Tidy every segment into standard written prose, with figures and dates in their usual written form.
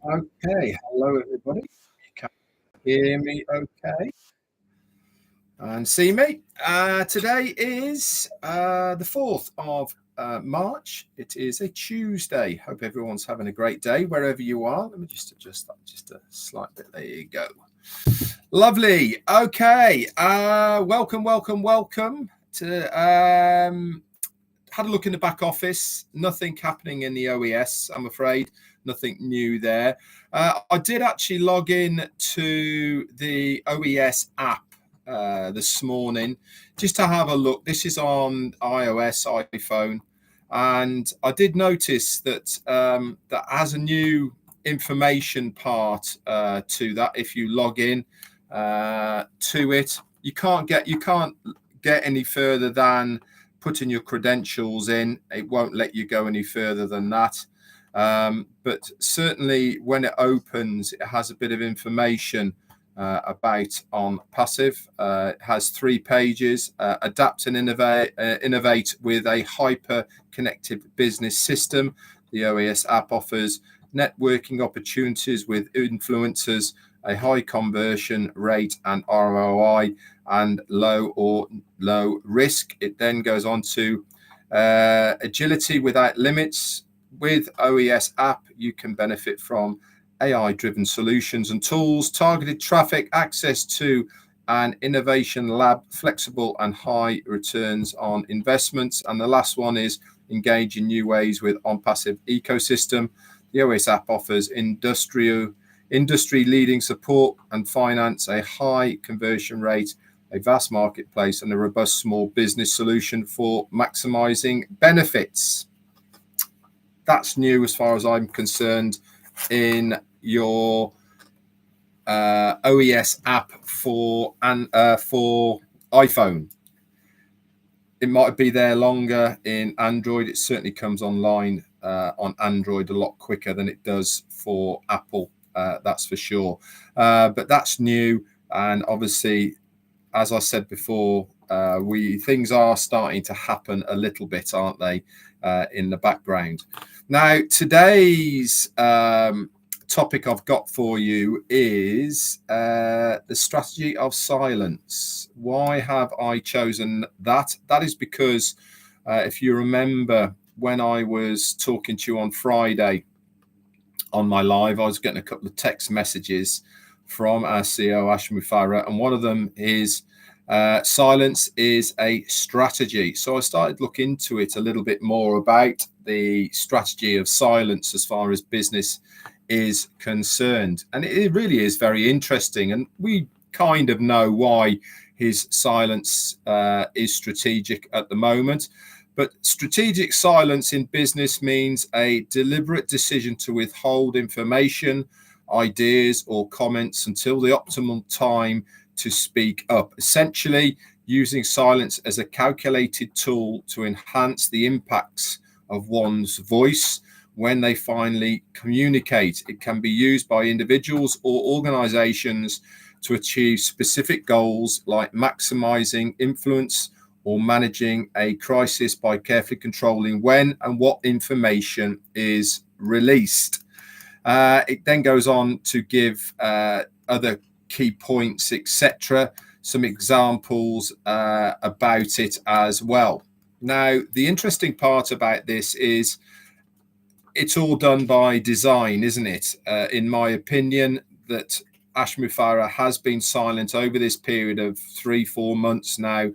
Okay, hello everybody. You can hear me okay and see me. Today is the 4th of March. It is a Tuesday. Hope everyone's having a great day wherever you are. Let me just adjust that just a slight bit. There you go. Lovely. Okay. Welcome to had a look in the back office. Nothing happening in the OES, I'm afraid. Nothing new there. I did actually log in to the OES app this morning just to have a look. This is on iOS, iPhone, and I did notice that that has a new information part to that. If you log in to it, you can't get any further than putting your credentials in. It won't let you go any further than that. But certainly when it opens, it has a bit of information about Onpassive. It has 3 pages: adapt and innovate with a hyper-connected business system. The OES app offers networking opportunities with influencers, a high conversion rate and ROI, and low risk. It then goes on to agility without limits. With OES app, you can benefit from AI-driven solutions and tools, targeted traffic, access to an innovation lab, flexible and high returns on investments. And the last one is engage in new ways with Onpassive ecosystem. The OES app offers industry-leading support and finance, a high conversion rate, a vast marketplace, and a robust small business solution for maximizing benefits. That's new as far as I'm concerned in your OES app for iPhone. It might be there longer in Android. It certainly comes online on Android a lot quicker than it does for Apple. That's for sure. But that's new, and obviously, as I said before, things are starting to happen a little bit, aren't they, in the background. Now, today's topic I've got for you is the strategy of silence. Why have I chosen that? That is because if you remember when I was talking to you on Friday on my live, I was getting a couple of text messages from our CEO, Mufareh, and one of them is silence is a strategy. So I started looking into it a little bit more about the strategy of silence as far as business is concerned. And it really is very interesting. And we kind of know why his silence is strategic at the moment. But strategic silence in business means a deliberate decision to withhold information, ideas, or comments until the optimal time to speak up. Essentially, using silence as a calculated tool to enhance the impacts of one's voice when they finally communicate. It can be used by individuals or organizations to achieve specific goals like maximizing influence or managing a crisis by carefully controlling when and what information is released. It then goes on to give other key points, etc., some examples about it as well. Now, the interesting part about this is it's all done by design, isn't it? In my opinion, that Mufareh has been silent over this period of 3-4 months now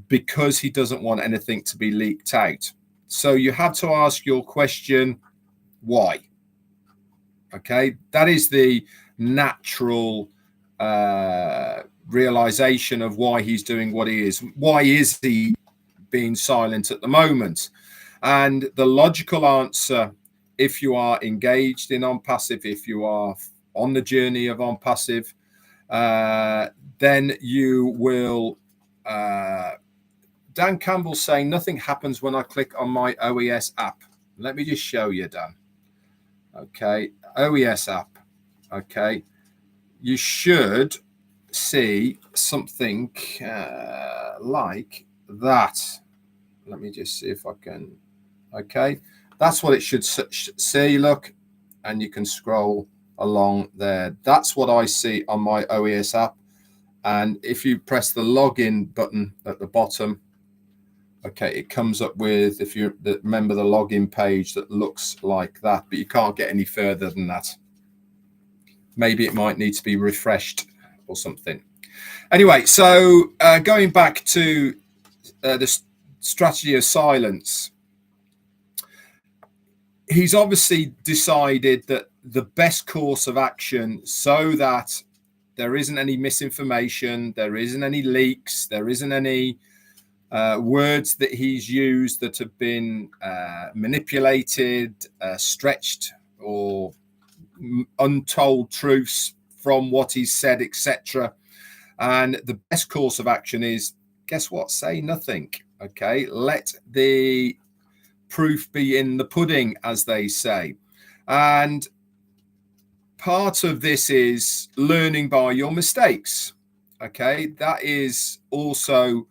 because he doesn't want anything to be leaked out. So you have to ask your question, why? Okay, that is the natural realization of why he's doing what he is. Why is he being silent at the moment? And the logical answer, if you are engaged in Onpassive, if you are on the journey of Onpassive, then you will. Dan Campbell's saying nothing happens when I click on my OES app. Let me just show you, Dan. Okay, OES app. Okay, you should see something like that. Let me just see if I can Okay, that's what it should see. Look, and you can scroll along there. That's what I see on my OES app. And if you press the login button at the bottom, okay, it comes up with, if you remember, the login page that looks like that, but you can't get any further than that. Maybe it might need to be refreshed or something. Anyway, so going back to the strategy of silence, he's obviously decided that the best course of action, so that there isn't any misinformation, there isn't any leaks, there isn't any words that he's used that have been manipulated, stretched, or untold truths from what he's said, etc. And the best course of action is, guess what? Say nothing. Okay, let the proof be in the pudding, as they say. And part of this is learning by your mistakes. Okay, that is also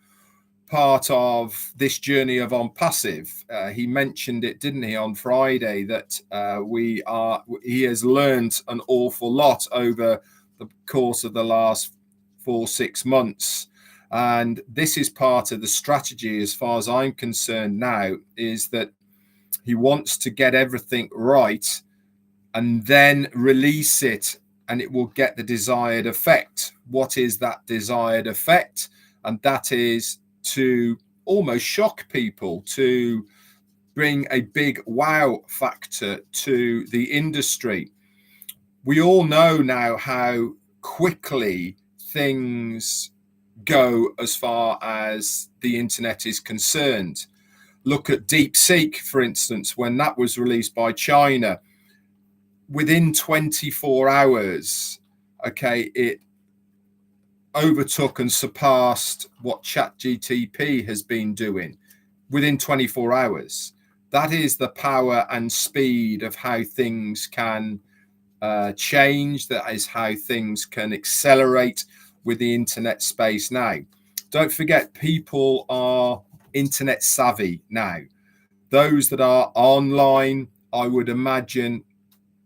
part of this journey of Onpassive. He mentioned it, didn't he, on Friday, that he has learned an awful lot over the course of the last 4-6 months. And this is part of the strategy, as far as I'm concerned now, is that he wants to get everything right and then release it, and it will get the desired effect. What is that desired effect? And that is to almost shock people, to bring a big wow factor to the industry. We all know now how quickly things go as far as the internet is concerned. Look at DeepSeek, for instance, when that was released by China. Within 24 hours, okay, it overtook and surpassed what ChatGPT has been doing within 24 hours. That is the power and speed of how things can change. That is how things can accelerate with the internet space now. Don't forget, people are internet savvy now. Those that are online, I would imagine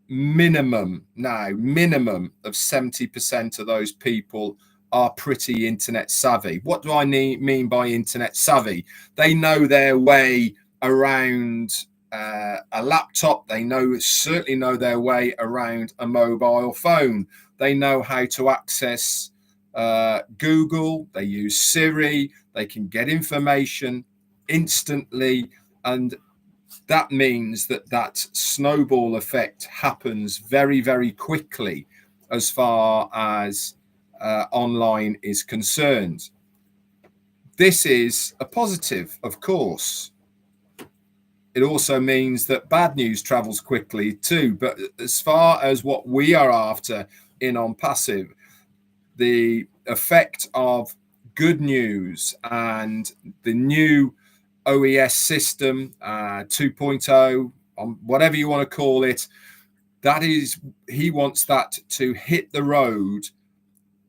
minimum of 70% of those people are pretty internet savvy. What do I mean by internet savvy? They know their way around a laptop. They certainly know their way around a mobile phone. They know how to access Google. They use Siri. They can get information instantly, and that means that snowball effect happens very, very quickly as far as online is concerned. This is a positive, of course. It also means that bad news travels quickly too. But as far as what we are after in Onpassive, the effect of good news and the new OES system 2.0, whatever you want to call it, that is, he wants that to hit the road,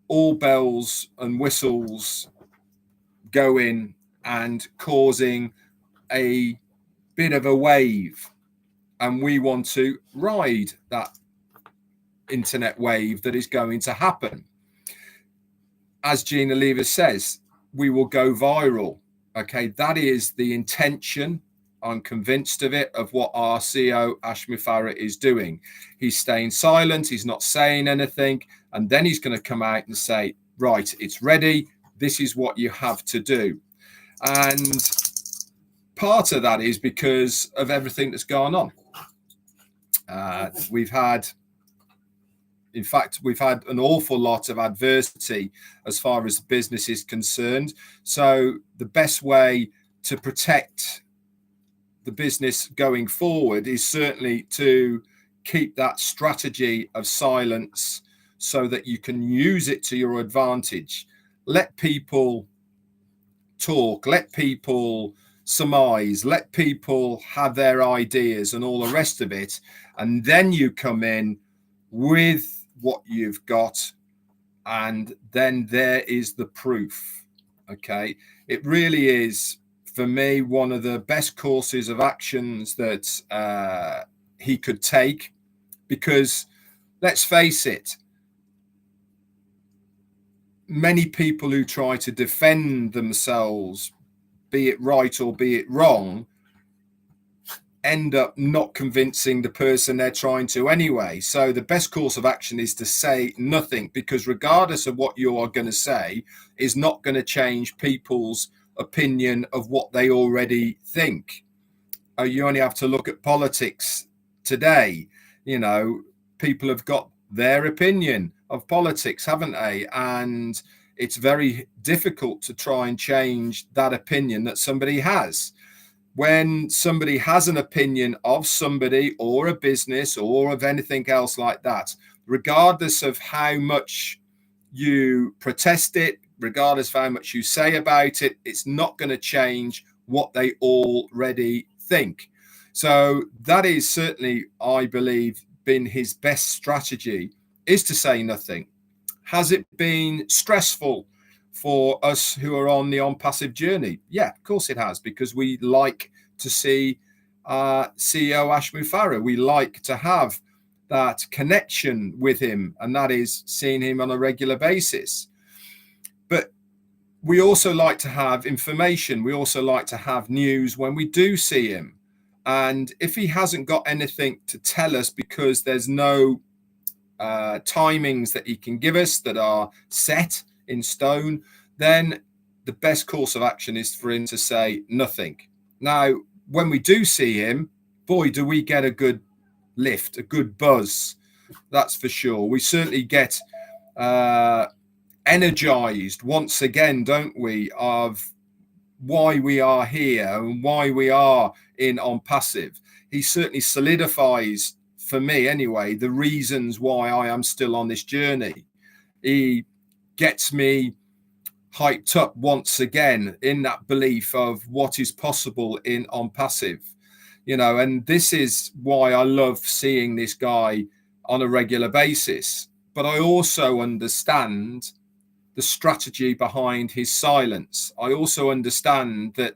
all bells and whistles going and causing a bit of a wave. And we want to ride that internet wave that is going to happen. As Gina Lever says, we will go viral. Okay, that is the intention. I'm convinced of it, of what our CEO Ash Mufareh is doing. He's staying silent. He's not saying anything. And then he's going to come out and say, right, it's ready. This is what you have to do. And part of that is because of everything that's gone on. We've had an awful lot of adversity as far as the business is concerned. So the best way to protect the business going forward is certainly to keep that strategy of silence so that you can use it to your advantage. Let people talk, let people surmise, let people have their ideas and all the rest of it. And then you come in with what you've got, and then there is the proof. Okay, it really is for me, one of the best courses of actions that he could take, because let's face it, many people who try to defend themselves, be it right or be it wrong, end up not convincing the person they're trying to anyway. So the best course of action is to say nothing, because regardless of what you are going to say is not going to change people's opinion of what they already think. You only have to look at politics today. You know, people have got their opinion of politics, haven't they? And it's very difficult to try and change that opinion that somebody has. When somebody has an opinion of somebody or a business or of anything else like that, regardless of how much you protest it, regardless of how much you say about it, it's not going to change what they already think. So that is certainly, I believe, been his best strategy, is to say nothing. Has it been stressful for us who are on the Onpassive journey? Yeah, of course it has, because we like to see CEO Ash Mufareh. We like to have that connection with him, and that is seeing him on a regular basis. But we also like to have information. We also like to have news when we do see him. And if he hasn't got anything to tell us, because there's no timings that he can give us that are set in stone, then the best course of action is for him to say nothing. Now, when we do see him, boy, do we get a good lift, a good buzz. That's for sure. We certainly get energized once again, don't we, of why we are here and why we are in Onpassive. He certainly solidifies, for me anyway, the reasons why I am still on this journey. He gets me hyped up once again in that belief of what is possible in Onpassive, you know, and this is why I love seeing this guy on a regular basis. But I also understand the strategy behind his silence. I also understand that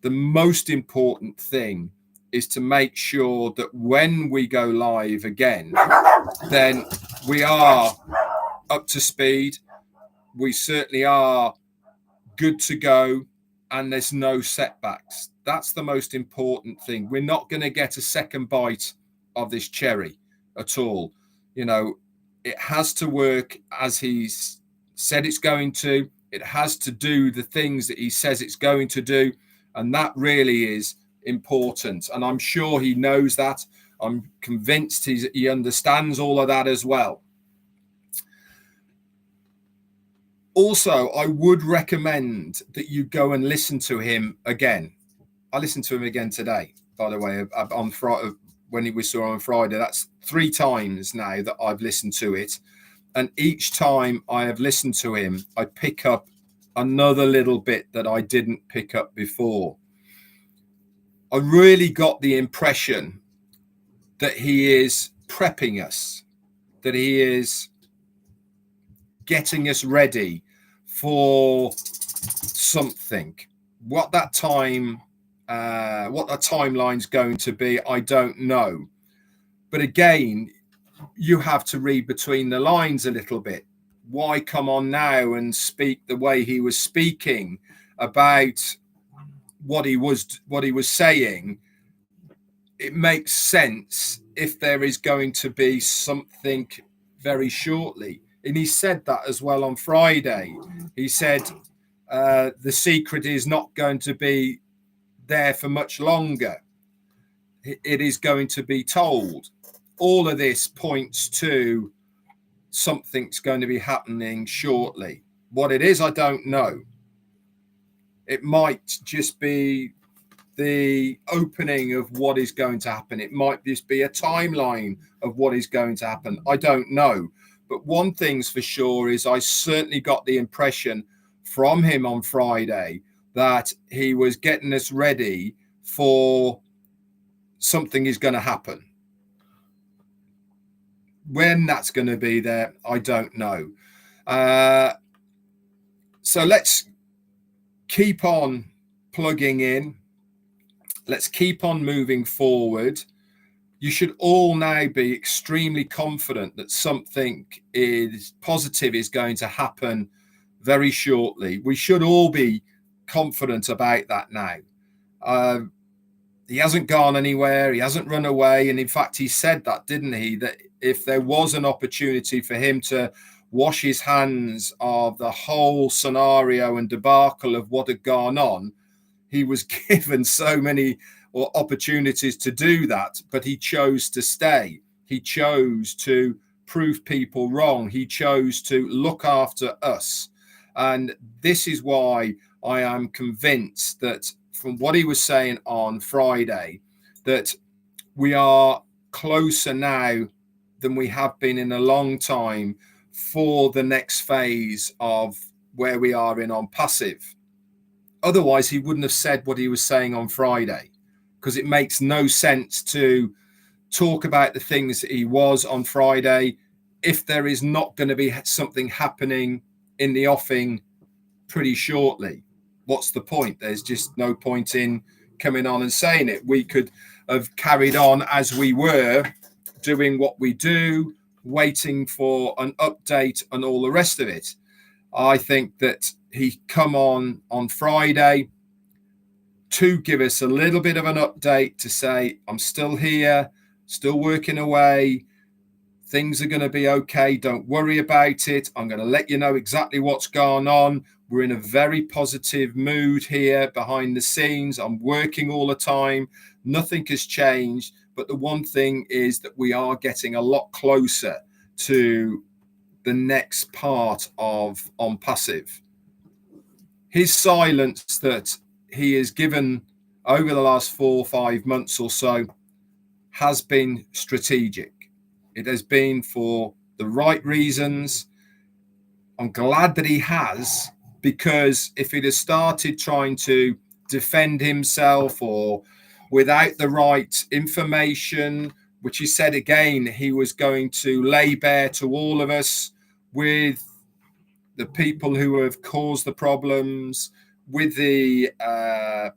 the most important thing is to make sure that when we go live again, then we are up to speed. We certainly are good to go, and there's no setbacks. That's the most important thing. We're not going to get a second bite of this cherry at all. You know, it has to work as he's said it's going to. It has to do the things that he says it's going to do. And that really is important. And I'm sure he knows that. I'm convinced he understands all of that as well. Also, I would recommend that you go and listen to him again. I listened to him again today, by the way, on Friday, when we saw on Friday. That's 3 times now that I've listened to it. And each time I have listened to him, I pick up another little bit that I didn't pick up before. I really got the impression that he is prepping us, that he is getting us ready for something. What that timeline's going to be, I don't know. But again, you have to read between the lines a little bit. Why come on now and speak the way he was speaking about what he was saying? It makes sense if there is going to be something very shortly. And he said that as well on Friday. He said the secret is not going to be there for much longer. It is going to be told. All of this points to something's going to be happening shortly. What it is, I don't know. It might just be the opening of what is going to happen. It might just be a timeline of what is going to happen. I don't know. But one thing's for sure is I certainly got the impression from him on Friday that he was getting us ready for something is going to happen. When that's going to be there, I don't know. So let's keep on plugging in. Let's keep on moving forward. You should all now be extremely confident that something is positive is going to happen very shortly. We should all be confident about that now. He hasn't gone anywhere. He hasn't run away. And in fact, he said that, didn't he? That if there was an opportunity for him to wash his hands of the whole scenario and debacle of what had gone on, he was given so many opportunities to do that, but he chose to stay. He chose to prove people wrong. He chose to look after us. And this is why I am convinced that from what he was saying on Friday, that we are closer now than we have been in a long time for the next phase of where we are in Onpassive. Otherwise, he wouldn't have said what he was saying on Friday, because it makes no sense to talk about the things that he was on Friday if there is not going to be something happening in the offing pretty shortly. What's the point? There's just no point in coming on and saying it. We could have carried on as we were, doing what we do, waiting for an update and all the rest of it. I think that he come on Friday to give us a little bit of an update, to say, I'm still here, still working away. Things are going to be okay. Don't worry about it. I'm going to let you know exactly what's going on. We're in a very positive mood here behind the scenes. I'm working all the time. Nothing has changed. But the one thing is that we are getting a lot closer to the next part of Onpassive. His silence that he has given over the last 4 or 5 months or so has been strategic. It has been for the right reasons. I'm glad that he has, because if he'd have started trying to defend himself or without the right information, which he said again he was going to lay bare to all of us, with the people who have caused the problems, with the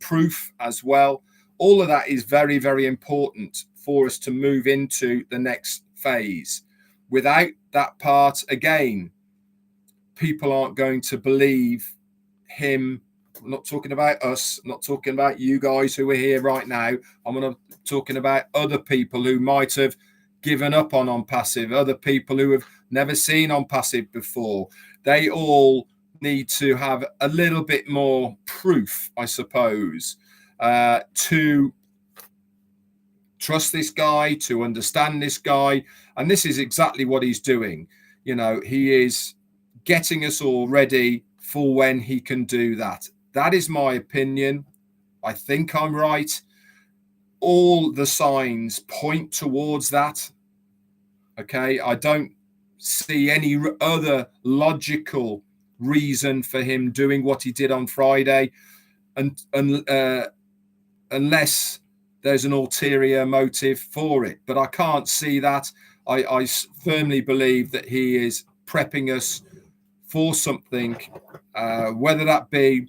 proof as well. All of that is very, very important for us to move into the next phase. Without that part, again, people aren't going to believe him. I'm not talking about us, I'm not talking about you guys who are here right now. I'm talking about other people who might have given up on Onpassive, other people who have never seen Onpassive before. They all need to have a little bit more proof, I suppose, to trust this guy, to understand this guy. And this is exactly what he's doing. You know, he is getting us all ready for when he can do that. That is my opinion. I think I'm right. All the signs point towards that. Okay, I don't see any other logical reason for him doing what he did on Friday, and unless there's an ulterior motive for it. But I can't see that. I firmly believe that he is prepping us for something, whether that be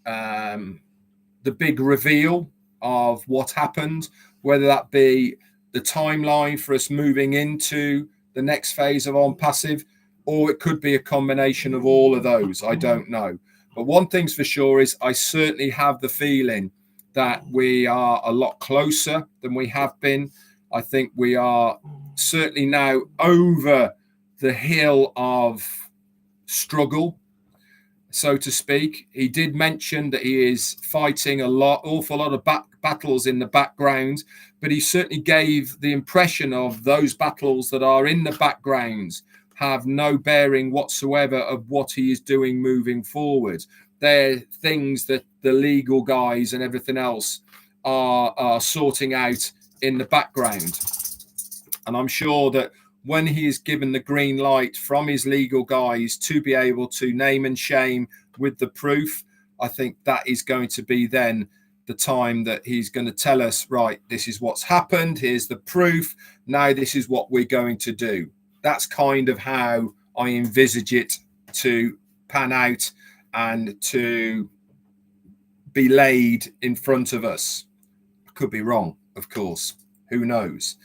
the big reveal of what happened, whether that be the timeline for us moving into the next phase of Onpassive, or it could be a combination of all of those. I don't know. But one thing's for sure is I certainly have the feeling that we are a lot closer than we have been. I think we are certainly now over the hill of struggle, so to speak. He did mention that he is fighting awful lot of battles in the background, but he certainly gave the impression of those battles that are in the background have no bearing whatsoever of what he is doing moving forward. They're things that the legal guys and everything else are sorting out in the background. And I'm sure that when he is given the green light from his legal guys to be able to name and shame with the proof, I think that is going to be then the time that he's going to tell us, right, this is what's happened, here's the proof, now this is what we're going to do. That's kind of how I envisage it to pan out and to be laid in front of us. I could be wrong, of course. Who knows?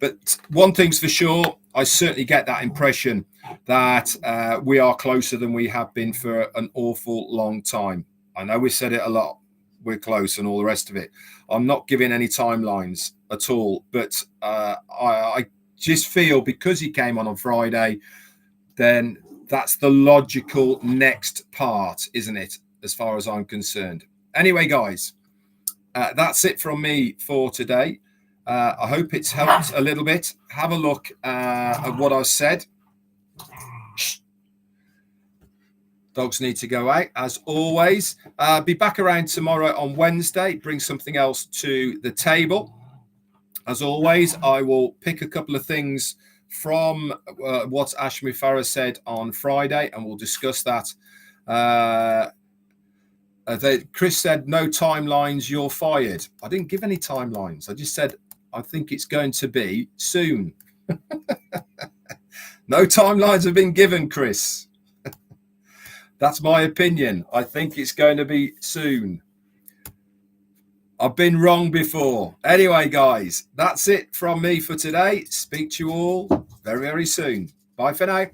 But one thing's for sure, I certainly get that impression that we are closer than we have been for an awful long time. I know we said it a lot. We're close and all the rest of it. I'm not giving any timelines at all, but I just feel because he came on Friday, then that's the logical next part, isn't it? As far as I'm concerned. Anyway, guys, that's it from me for today. I hope it's helped a little bit. Have a look at what I've said. Dogs need to go out, as always. Be back around tomorrow on Wednesday. Bring something else to the table. As always, I will pick a couple of things from what Ash Mufareh said on Friday, and we'll discuss that. Chris said, no timelines, you're fired. I didn't give any timelines. I just said, I think it's going to be soon. No timelines have been given, Chris. That's my opinion. I think it's going to be soon. I've been wrong before. Anyway, guys, that's it from me for today. Speak to you all very, very soon. Bye for now.